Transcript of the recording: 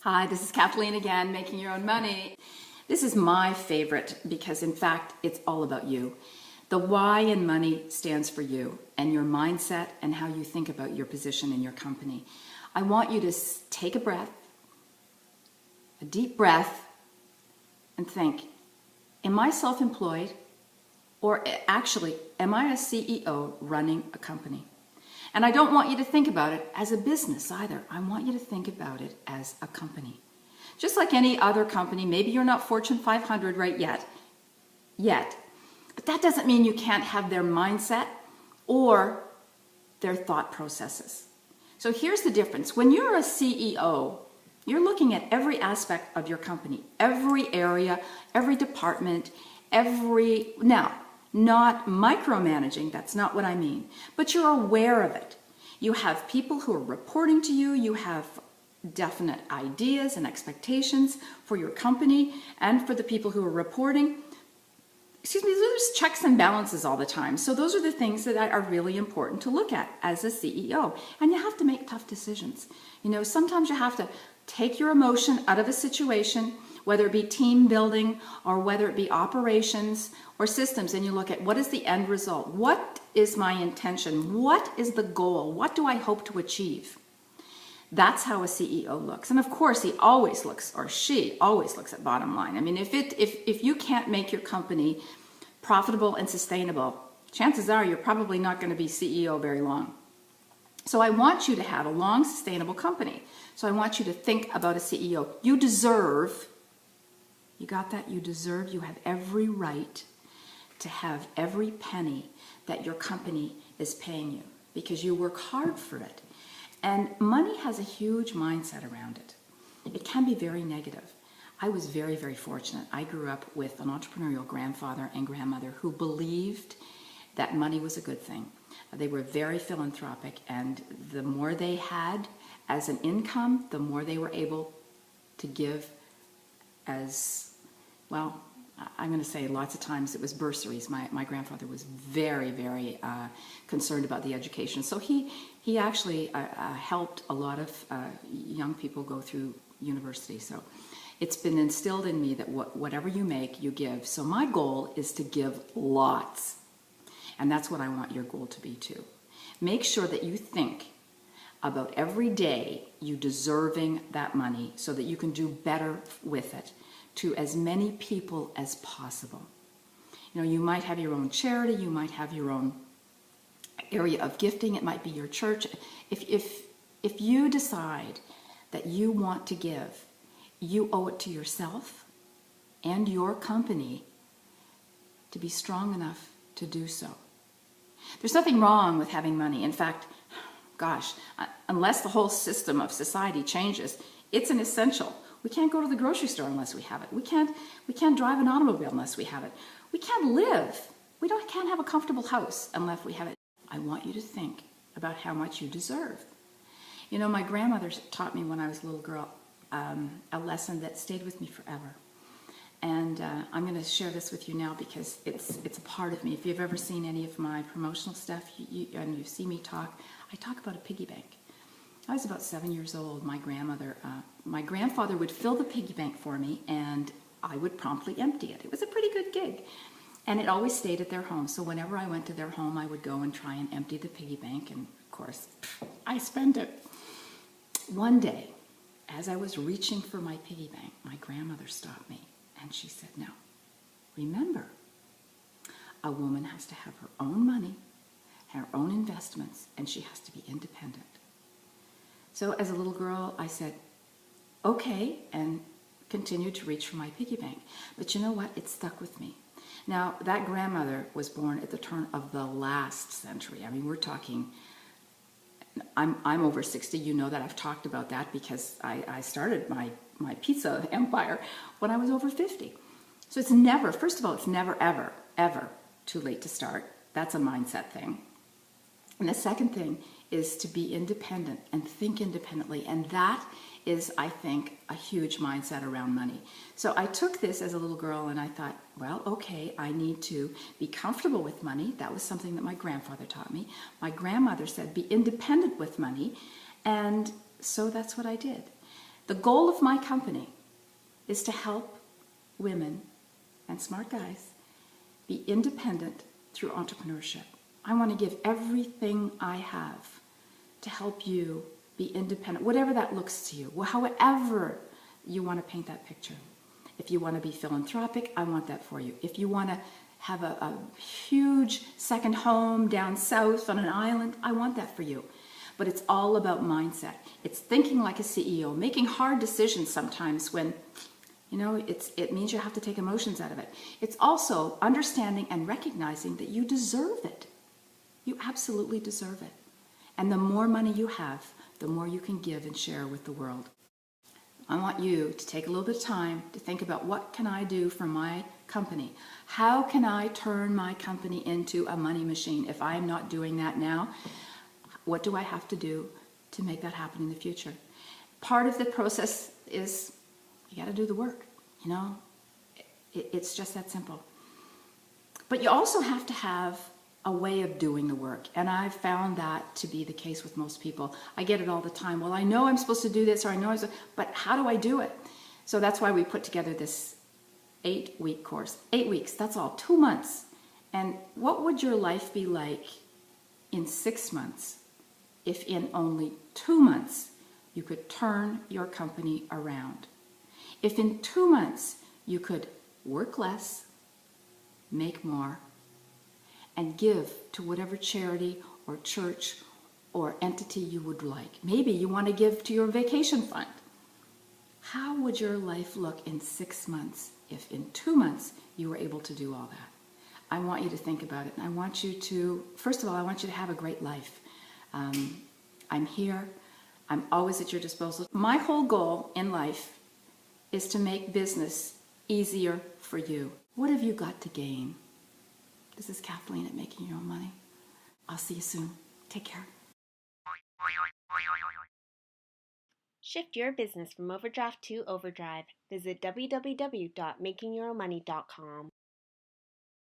Hi, this is Kathleen again, Making Your Own Money. This is my favorite because, in fact, it's all about you. The Y in money stands for you and your mindset and how you think about your position in your company. I want you to take a breath, a deep breath, and think, am I self-employed? Or actually, am I a CEO running a company? And I don't want you to think about it as a business either. I want you to think about it as a company. Just like any other company, maybe you're not Fortune 500 right yet. But that doesn't mean you can't have their mindset or their thought processes. So here's the difference. When you're a CEO, you're looking at every aspect of your company, every area, every department, now, not micromanaging, that's not what I mean, but you're aware of it. You have people who are reporting to you, you have definite ideas and expectations for your company and for the people who are reporting. There's checks and balances all the time. So those are the things that are really important to look at as a CEO. And you have to make tough decisions. Sometimes you have to take your emotion out of a situation, whether it be team building or whether it be operations or systems, and you look at what is the end result? What is my intention? What is the goal? What do I hope to achieve? That's how a CEO looks. And of course, he always looks, or she always looks at bottom line. I mean, if you can't make your company profitable and sustainable, chances are you're probably not going to be CEO very long. So I want you to have a long, sustainable company. So I want you to think about a CEO. You deserve, you got that? You deserve, you have every right to have every penny that your company is paying you because you work hard for it. And money has a huge mindset around it. It can be very negative. I was very, very fortunate. I grew up with an entrepreneurial grandfather and grandmother who believed that money was a good thing. They were very philanthropic, and the more they had as an income, the more they were able to give as, well, I'm going to say lots of times it was bursaries. My grandfather was very, very concerned about the education. So he actually helped a lot of young people go through university. So it's been instilled in me that whatever you make, you give. So my goal is to give lots. And that's what I want your goal to be too. Make sure that you think about every day you deserving that money so that you can do better with it to as many people as possible. You might have your own charity, you might have your own area of gifting, it might be your church. If you decide that you want to give, you owe it to yourself and your company to be strong enough to do so. There's nothing wrong with having money. In fact, gosh, unless the whole system of society changes, it's an essential. We can't go to the grocery store unless we have it. We can't drive an automobile unless we have it. We can't live. Can't have a comfortable house unless we have it. I want you to think about how much you deserve. My grandmother taught me when I was a little girl a lesson that stayed with me forever. And I'm going to share this with you now because it's a part of me. If you've ever seen any of my promotional stuff and you see me talk, I talk about a piggy bank. I was about 7 years old. My grandfather would fill the piggy bank for me, and I would promptly empty it. It was a pretty good gig. And it always stayed at their home. So whenever I went to their home, I would go and try and empty the piggy bank. And of course, I spent it. One day, as I was reaching for my piggy bank, my grandmother stopped me. And she said, "No, remember, a woman has to have her own money, her own investments, and she has to be independent." So as a little girl, I said, okay, and continued to reach for my piggy bank. But you know what? It stuck with me. Now, that grandmother was born at the turn of the last century. I mean, we're talking, I'm over 60. You know that. I've talked about that because I started my pizza empire when I was over 50. So it's never, first of all, it's never, ever, ever too late to start. That's a mindset thing. And the second thing is to be independent and think independently. And that is, I think, a huge mindset around money. So I took this as a little girl and I thought, well, okay, I need to be comfortable with money. That was something that my grandfather taught me. My grandmother said, be independent with money. And so that's what I did. The goal of my company is to help women and smart guys be independent through entrepreneurship. I want to give everything I have to help you be independent, whatever that looks to you, however you want to paint that picture. If you want to be philanthropic, I want that for you. If you want to have a huge second home down south on an island, I want that for you. But it's all about mindset. It's thinking like a CEO, making hard decisions sometimes when, it means you have to take emotions out of it. It's also understanding and recognizing that you deserve it. You absolutely deserve it. And the more money you have, the more you can give and share with the world. I want you to take a little bit of time to think about, what can I do for my company? How can I turn my company into a money machine? If I'm not doing that now, what do I have to do to make that happen in the future? Part of the process is you got to do the work. It's just that simple. But you also have to have a way of doing the work. And I've found that to be the case with most people. I get it all the time. Well, I know I'm supposed to do this, or I know but how do I do it? So that's why we put together this 8-week course. 8 weeks, that's all, 2 months. And what would your life be like in 6 months if in only 2 months you could turn your company around? If in 2 months you could work less, make more, and give to whatever charity or church or entity you would like. Maybe you want to give to your vacation fund. How would your life look in 6 months if in 2 months you were able to do all that? I want you to think about it. And I want you to, first of all, I want you to have a great life. I'm here. I'm always at your disposal. My whole goal in life is to make business easier for you. What have you got to gain? This is Kathleen at Making Your Own Money. I'll see you soon. Take care. Shift your business from overdraft to overdrive. Visit www.makingyourownmoney.com.